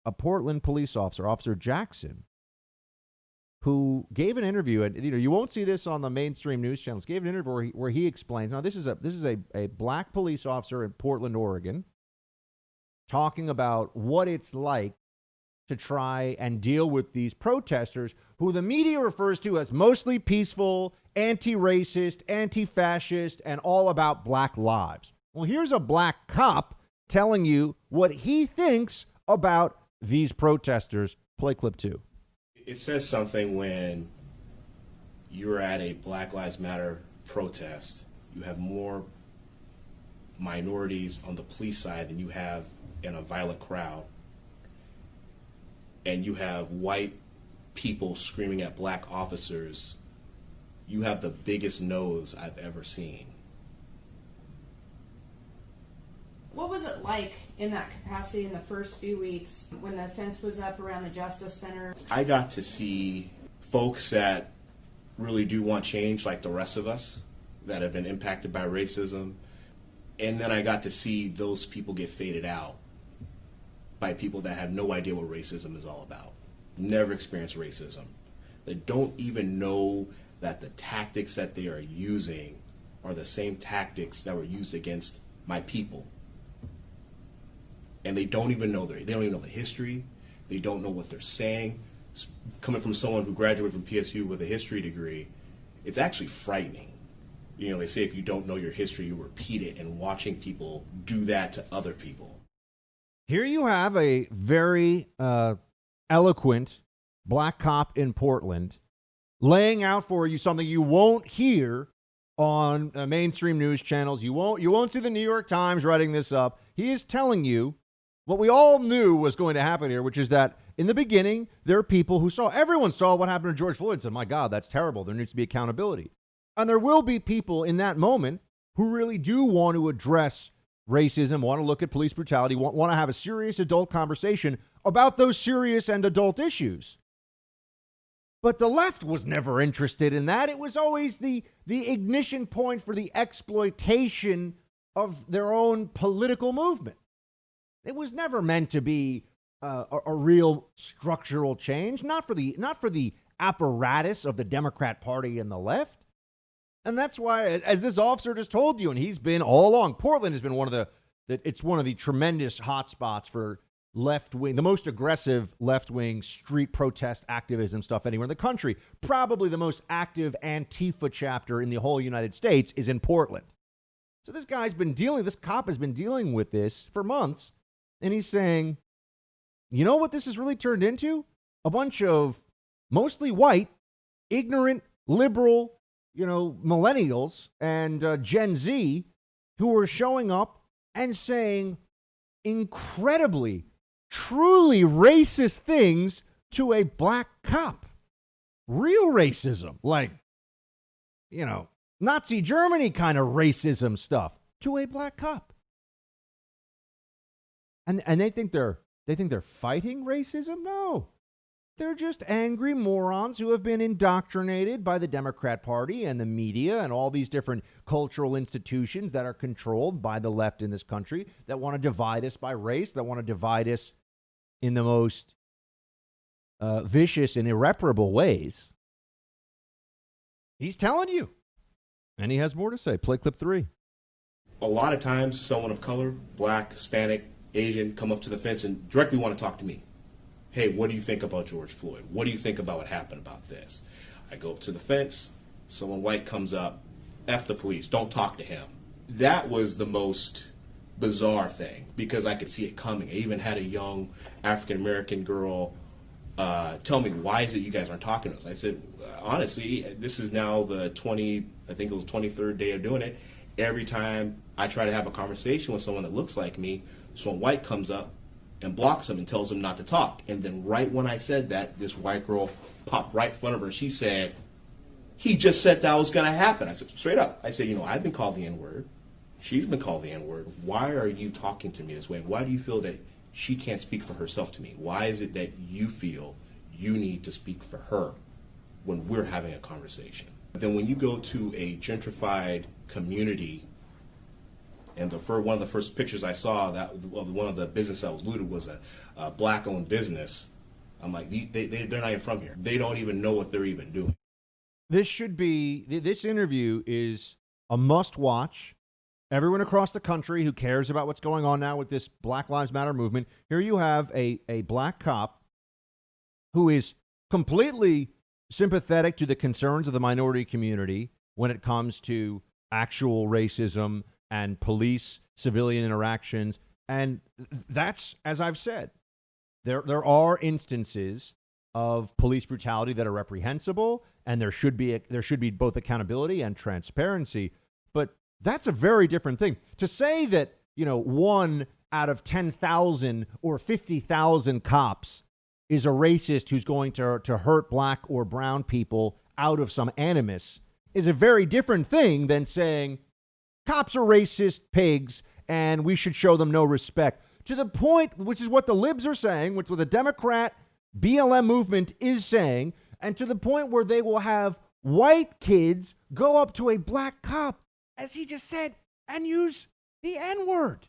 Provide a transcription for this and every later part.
a Portland police officer, Officer Jackson, who gave an interview, and you won't see this on the mainstream news channels. Gave an interview where he explains. Now, this is a black police officer in Portland, Oregon, talking about what it's like to try and deal with these protesters who the media refers to as mostly peaceful, anti-racist, anti-fascist, and all about black lives. Well, here's a black cop telling you what he thinks about these protesters. Play clip 2. It says something when you're at a Black Lives Matter protest. You have more minorities on the police side than you have in a violent crowd. And you have white people screaming at black officers. You have the biggest nose I've ever seen. What was it like in that capacity in the first few weeks when the fence was up around the Justice Center? I got to see folks that really do want change, like the rest of us, that have been impacted by racism. And then I got to see those people get faded out by people that have no idea what racism is all about, never experienced racism, that don't even know that the tactics that they are using are the same tactics that were used against my people. And they don't even know they don't even know the history. They don't know what they're saying. Coming from someone who graduated from PSU with a history degree, it's actually frightening. You know, they say if you don't know your history, you repeat it, and watching people do that to other people. Here you have a very eloquent black cop in Portland laying out for you something you won't hear on mainstream news channels. You won't see the New York Times writing this up. He is telling you what we all knew was going to happen here, which is that in the beginning, there are people who everyone saw what happened to George Floyd and said, my God, that's terrible. There needs to be accountability. And there will be people in that moment who really do want to address racism, want to look at police brutality, want to have a serious adult conversation about those serious and adult issues. But the left was never interested in that. It was always the ignition point for the exploitation of their own political movement. It was never meant to be a real structural change, not for the apparatus of the Democrat Party and the left. And that's why, as this officer just told you, and he's been all along, Portland has been one of the tremendous hotspots for left-wing, the most aggressive left-wing street protest activism stuff anywhere in the country. Probably the most active Antifa chapter in the whole United States is in Portland. So this cop has been dealing with this for months. And he's saying, you know what this has really turned into? A bunch of mostly white, ignorant, liberal, millennials and Gen Z who are showing up and saying incredibly, truly racist things to a black cop. Real racism, like, Nazi Germany kind of racism stuff to a black cop. And they think they're fighting racism? No. They're just angry morons who have been indoctrinated by the Democrat Party and the media and all these different cultural institutions that are controlled by the left in this country that want to divide us by race, that want to divide us in the most vicious and irreparable ways. He's telling you. And he has more to say. Play clip 3. A lot of times, someone of color, black, Hispanic, Asian, come up to the fence and directly want to talk to me. Hey, what do you think about George Floyd? What do you think about what happened about this? I go up to the fence, someone white comes up, F the police, don't talk to him. That was the most bizarre thing because I could see it coming. I even had a young African-American girl tell me, why is it you guys aren't talking to us? I said, honestly, this is now the 23rd day of doing it. Every time I try to have a conversation with someone that looks like me, someone white comes up and blocks them and tells them not to talk. And then right when I said that, this white girl popped right in front of her and she said, he just said that was going to happen. I said, straight up. I said, I've been called the N-word. She's been called the N-word. Why are you talking to me this way? Why do you feel that she can't speak for herself to me? Why is it that you feel you need to speak for her when we're having a conversation? But then when you go to a gentrified community And one of the first pictures I saw one of the business that was looted was a black-owned business. I'm like, they're not even from here. They don't even know what they're even doing. This interview is a must-watch. Everyone across the country who cares about what's going on now with this Black Lives Matter movement, here you have a black cop who is completely sympathetic to the concerns of the minority community when it comes to actual racism and police-civilian interactions. And that's, as I've said, there are instances of police brutality that are reprehensible, and there should be both accountability and transparency. But that's a very different thing. To say that, 1 out of 10,000 or 50,000 cops is a racist who's going to hurt black or brown people out of some animus is a very different thing than saying cops are racist pigs and we should show them no respect. To the point, which is what the libs are saying, which what the Democrat BLM movement is saying, and to the point where they will have white kids go up to a black cop, as he just said, and use the N-word.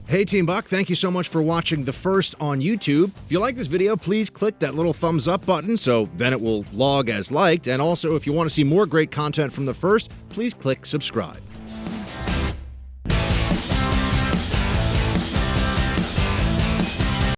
Hey, Team Buck, thank you so much for watching The First on YouTube. If you like this video, please click that little thumbs up button so then it will log as liked. And also, if you want to see more great content from The First, please click subscribe.